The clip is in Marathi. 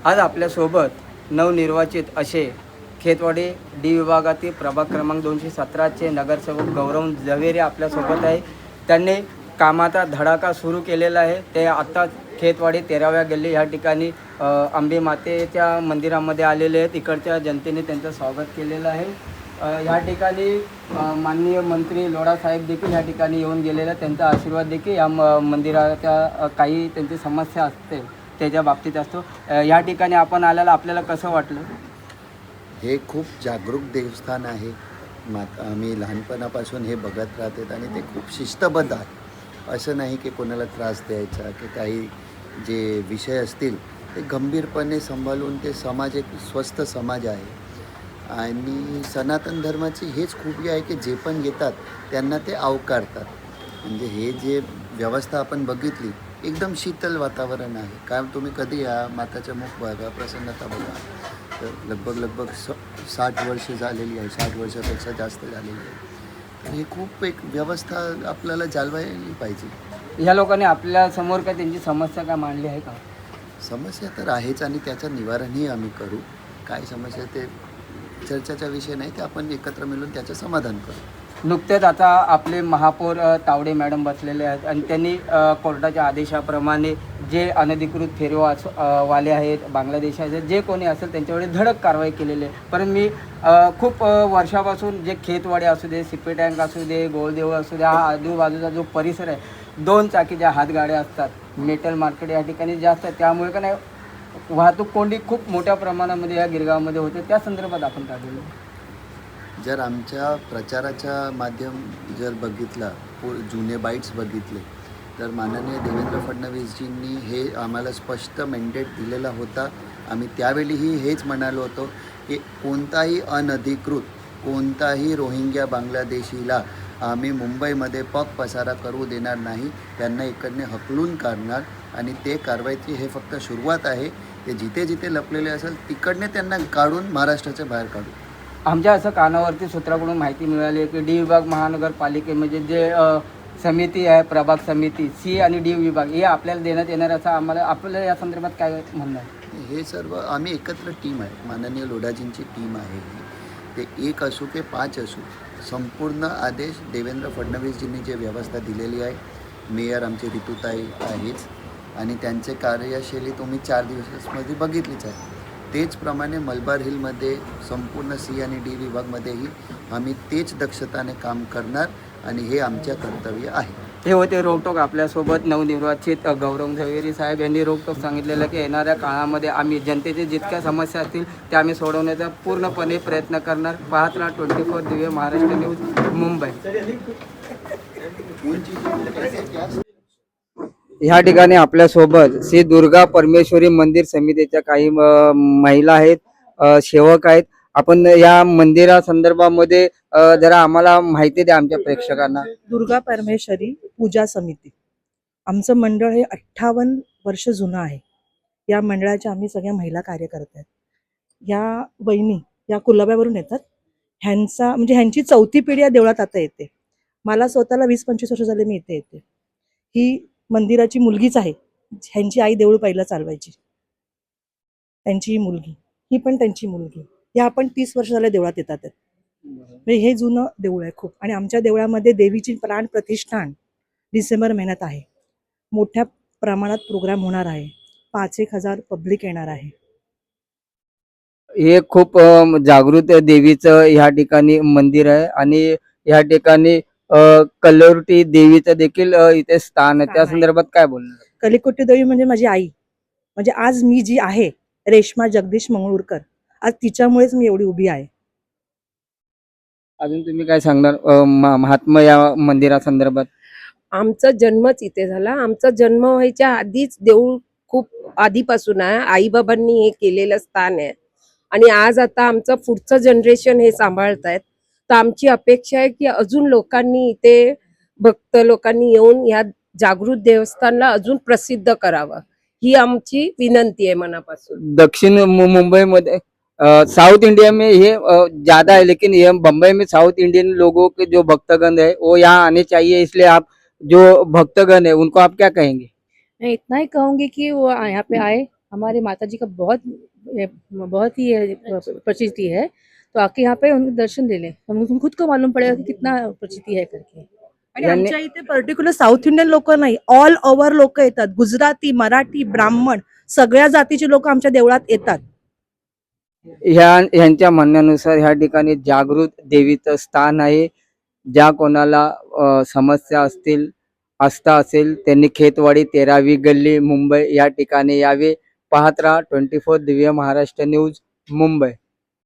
आज आपल्यासोबत नवनिर्वाचित असे खेतवाडी डी विभागातील प्रभाग क्रमांक 217चे नगरसेवक गौरव झवेरी आपल्यासोबत आहे। त्यांनी कामाचा धडाका सुरू केलेला आहे। ते आता खेतवाडी 13व्या गल्ली या ठिकाणी अंबे मातेच्या मंदिरामध्ये आलेले आहेत। इकडच्या जनतेने त्यांचं स्वागत केलेलं आहे। या ठिकाणी माननीय मंत्री लोढा साहेब देखील या ठिकाणी येऊन गेलेले आहेत। त्यांचा आशीर्वाद देखील या मंदिराच्या काही त्यांची समस्या असते त्याच्या बाबतीत असतो। या ठिकाणी आपण आल्याला आपल्याला कसं वाटलं? हे खूप जागरूक देवस्थान आहे। आम्ही लहानपणापासून हे बघत राहतात आणि ते खूप शिस्तबद्ध आहे। असं नाही की कोणाला त्रास द्यायचा की काही जे विषय असतील ते गंभीरपणे सांभाळून ते समाज एक स्वस्थ समाज आहे। आणि सनातन धर्माची हेच खूबी आहे की जे पण येतात त्यांना ते आवकारतात। म्हणजे हे जे व्यवस्था आपण बघितली एकदम शीतल वातावरण आहे। कारण तुम्ही कधी या माताच्या मुख बघा, प्रसन्नता बघा, तर लगभग 60 वर्ष झालेली आहे, 60 वर्षापेक्षा जास्त झालेली आहे। तर हे खूप एक व्यवस्था आपल्याला चालवायला पाहिजे। या लोकांनी आपल्या समोर काय त्यांची समस्या काय मांडली आहे का? समस्या तर आहेच आणि त्याचं निवारणही आम्ही करू। काय समस्या ते चर्चेचा विषय नाही, ते आपण एकत्र मिळून त्याचं समाधान करू। नुकतेच आता आपले महापौर तावडे मॅडम बसलेले आहेत आणि त्यांनी कोर्टाच्या आदेशाप्रमाणे जे अनधिकृत वाले आहेत, बांगलादेशाचे जे कोणी असेल त्यांच्यावर धडक कारवाई केलेली आहे। पण मी खूप वर्षापासून जे खेतवाडी असू दे, सिप्पी टँक असू दे, गोलदेऊळ असू दे, हा आजूबाजूचा जो परिसर आहे, 2 चाकी ज्या हातगाड्या असतात, मेटल मार्केट या ठिकाणी जास्त आहे। त्यामुळे का नाही वाहतूक कोंडी खूप मोठ्या प्रमाणामध्ये या गिरगावमध्ये होते। त्या संदर्भात आपण काय बोलू? जर आमच्या प्रचाराचा माध्यम जर बघितला, जुने बाईट्स बघितले, तर माननीय देवेंद्र फडणवीसजींनी हे आम्हाला स्पष्ट मॅन्डेट दिलेला होता। आम्ही त्यावेळीही हेच म्हणालो होतो की कोणताही अनधिकृत कोणताही रोहिंग्या बांगलादेशीला आम्ही मुंबईमध्ये पग पसारा करू देणार नाही। त्यांना इकडने हकलून काढणार आणि ते कारवाईची हे फक्त सुरुवात आहे। ते जिथे जिथे लपलेले असेल तिकडने त्यांना काढून महाराष्ट्राच्या बाहेर काढू। आमच्या असं कानावरती सूत्राकडून माहिती मिळाली आहे की डी विभाग महानगरपालिकेमध्ये जे समिती आहे, प्रभाग समिती सी आणि डी विभाग हे आपल्याला देण्यात येणार असं आम्हाला आपल्याला या संदर्भात काय म्हणणं आहे? हे सर्व आम्ही एकत्र टीम आहे, माननीय लोढाजींची टीम आहे। ते 1 असू की 5 असू, संपूर्ण आदेश देवेंद्र फडणवीसजींनी जे व्यवस्था दिलेली आहे, मेयर आमचे ऋतुताई आहेच आणि त्यांचे कार्यशैली तुम्ही 4 दिवसामध्ये बघितलीच आहे। तेचप्रमाणे मलबार हिलमध्ये संपूर्ण सी आणि डी विभागमध्येही आम्ही तेच दक्षताने काम करणार आणि हे आमच्या कर्तव्य आहे। हे होते रोकटोक आपल्यासोबत नवनिर्वाचित गौरव झवेरी साहेब यांनी रोकटोक सांगितलेलं की येणाऱ्या काळामध्ये आम्ही जनतेचे जितक्या समस्या असतील त्या आम्ही सोडवण्याचा पूर्णपणे प्रयत्न करणार। पाहत राहा 24 दिव्य महाराष्ट्र न्यूज मुंबई। ह्या ठिकाणी आपल्यासोबत श्री दुर्गा परमेश्वरी मंदिर समितीच्या काही महिला आहेत, सेवक आहेत। आपण या मंदिरा संदर्भामध्ये जरा आम्हाला माहिती द्या आमच्या प्रेक्षकांना। दुर्गा परमेश्वरी पूजा समिती आमचं मंडळ हे 58 वर्ष जुनं आहे। या मंडळाच्या आम्ही सगळ्या महिला कार्यकर्त्या आहेत। या वहिनी या कुलाब्यावरून येतात। ह्यांची 4थी पिढी या देवळात आता येते। मला स्वतःला 20-25 वर्ष झाले मी इथे येते। ही मंदिराची मुलगीच आहे। ह्यांची आई देऊळ पहिला चालवायची, त्यांची ही मुलगी, ही पण त्यांची मुलगी। या आपण 30 वर्ष झाले देवळात येतात। म्हणजे हे जुनं देऊळ आहे खूप। आणि आमच्या देवळामध्ये देवीची प्राण प्रतिष्ठान डिसेंबर महिन्यात आहे। मोठ्या प्रमाणात प्रोग्राम होणार आहे। 5-1 हजार पब्लिक येणार आहे। हे खूप जागृत देवीचं या ठिकाणी मंदिर आहे आणि या ठिकाणी कल्लोटी देवीचं देखील इथे स्थान आहे। त्या संदर्भात काय बोलणार? कलिकोटी देवी म्हणजे माझी आई। म्हणजे आज मी जी आहे रेश्मा जगदीश मंगळूरकर, आज तिच्यामुळेच मी एवढी उभी आहे। अजून तुम्ही काय सांगणार महात्मा या मंदिरा संदर्भात? आमचा जन्मच इथे झाला। आमचा जन्म व्हायच्या आधीच देऊळ खूप आधीपासून आहे। आई बाबांनी हे केलेलं स्थान आहे आणि आज आता आमचं पुढचं जनरेशन हे सांभाळतायत। तर आमची अपेक्षा आहे की अजून लोकांनी इथे भक्त लोकांनी येऊन या जागृत देवस्थानला अजून प्रसिद्ध करावं, ही आमची विनंती आहे मनापासून। दक्षिण मुंबई में साउथ इंडिया में ये ज्यादा है, लेकिन ये बम्बई में साउथ इंडियन लोगों के जो भक्तगण है वो यहाँ आने चाहिए। इसलिए आप जो भक्तगण है उनको आप क्या कहेंगे? मैं इतना ही कहूंगी कि वो यहाँ पे आए हमारे माता जी का बहुत ही प्रचिति है, तो आके यहाँ पे उनके दर्शन ले लें, हम खुद को मालूम पड़ेगा कि कितना प्रचिति है करके। आणि यांनी आमच्या इथे पर्टिक्युलर साऊथ इंडियन लोक नाही, ऑल ओव्हर लोक येतात. गुजराती, मराठी, ब्राह्मण सगळ्या जातीची लोक आमच्या देवळात येतात. ह्यांच्या म्हणण्यानुसार ह्या ठिकाणी जागृत देवीचं स्थान आहे. ज्या कोणाला समस्या असतील, आस्था असेल, त्यांनी खेतवाडी 13वी गल्ली मुंबई या ठिकाणी यावे. पाहत राहा 24 दिव्य महाराष्ट्र न्यूज मुंबई.